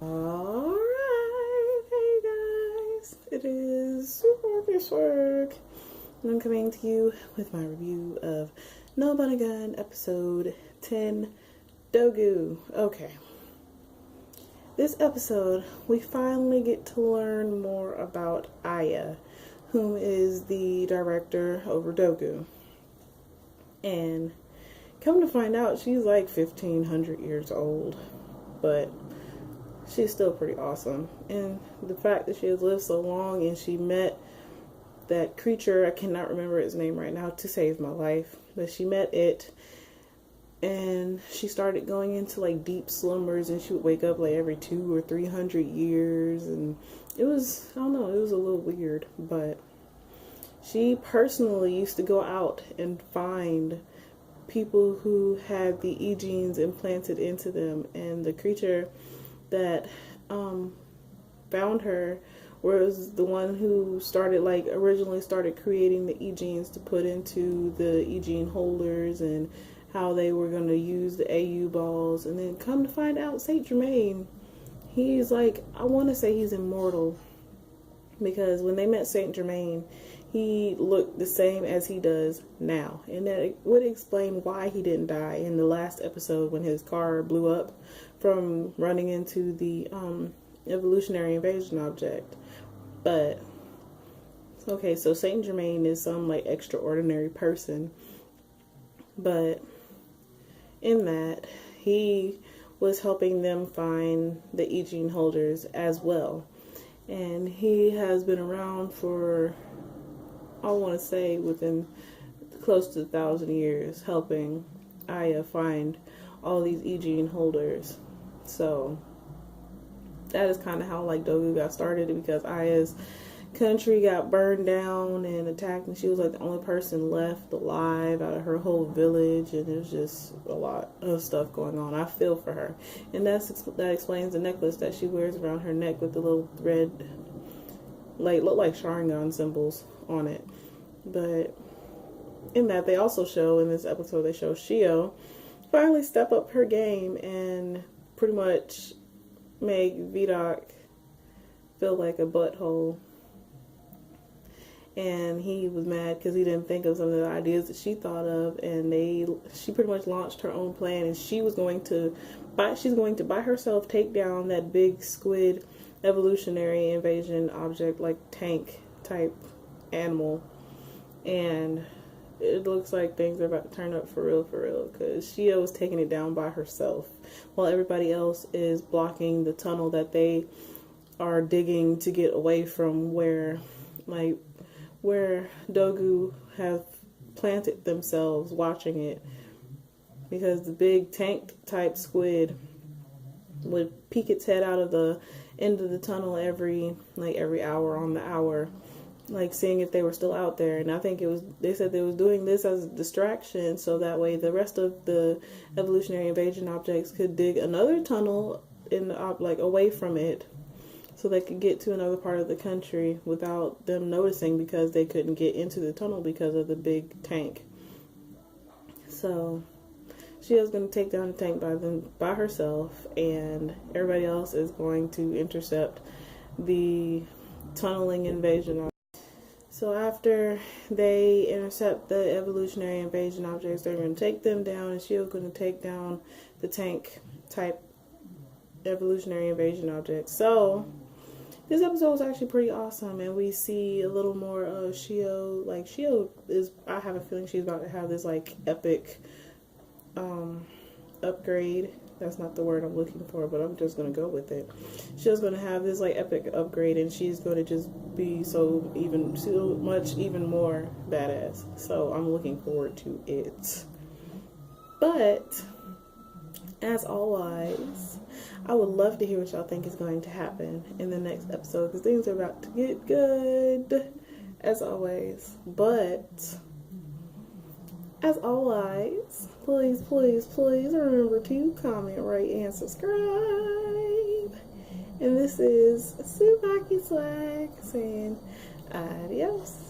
Alright, hey guys, it is TsubakiSwagg, and I'm coming to you with my review of Nobunagun episode 10, Dogu. Okay, this episode, we finally get to learn more about Aya, whom is the director over Dogu. And come to find out, she's like 1,500 years old, but she's still pretty awesome. And the fact that she has lived so long and she met that creature, I cannot remember its name right now to save my life, but she met it and she started going into like deep slumbers, and she would wake up like every 200 or 300 years, and it was, I don't know, it was a little weird. But she personally used to go out and find people who had the E genes implanted into them, and the creature that found her was the one who originally started creating the E genes to put into the E gene holders, and how they were going to use the AU balls. And then come to find out, Saint Germain, he's like, I want to say he's immortal, because when they met Saint Germain, he looked the same as he does now, and that would explain why he didn't die in the last episode when his car blew up from running into the evolutionary invasion object. But okay, so Saint Germain is some like extraordinary person, but in that he was helping them find the E gene holders as well, and he has been around for, I want to say, within close to 1,000 years, helping Aya find all these E gene holders. So that is kind of how like Dogu got started, because Aya's country got burned down and attacked, and she was like the only person left alive out of her whole village, and there's just a lot of stuff going on. I feel for her, and that explains the necklace that she wears around her neck with the little thread, like look like Sharingan symbols on it. But in that, they also show in this episode, they show Shio finally step up her game and pretty much make Vidocq feel like a butthole. And he was mad because he didn't think of some of the ideas that she thought of, and she pretty much launched her own plan, and she's going to by herself take down that big squid evolutionary invasion object, like tank type animal. And it looks like things are about to turn up for real, because Shio is taking it down by herself, while everybody else is blocking the tunnel that they are digging to get away from where Dogu have planted themselves, watching it, because the big tank type squid would peek its head out of the end of the tunnel every hour on the hour, like seeing if they were still out there. And I think they said they was doing this as a distraction, so that way the rest of the evolutionary invasion objects could dig another tunnel away from it, so they could get to another part of the country without them noticing, because they couldn't get into the tunnel because of the big tank. So she is going to take down the tank by herself, and everybody else is going to intercept the tunneling invasion. So after they intercept the evolutionary invasion objects, they're going to take them down, and Shio's going to take down the tank type evolutionary invasion object. So this episode was actually pretty awesome, and we see a little more of Shio. Like, Shio is, I have a feeling she's about to have this like epic upgrade. That's not the word I'm looking for, but I'm just gonna go with it. Shio's gonna have this like epic upgrade, and she's gonna just be so much even more badass. So I'm looking forward to it. But as always, I would love to hear what y'all think is going to happen in the next episode, because things are about to get good, as always. But as always, please remember to comment, rate, and subscribe. And this is TsubakiSwagg saying adios.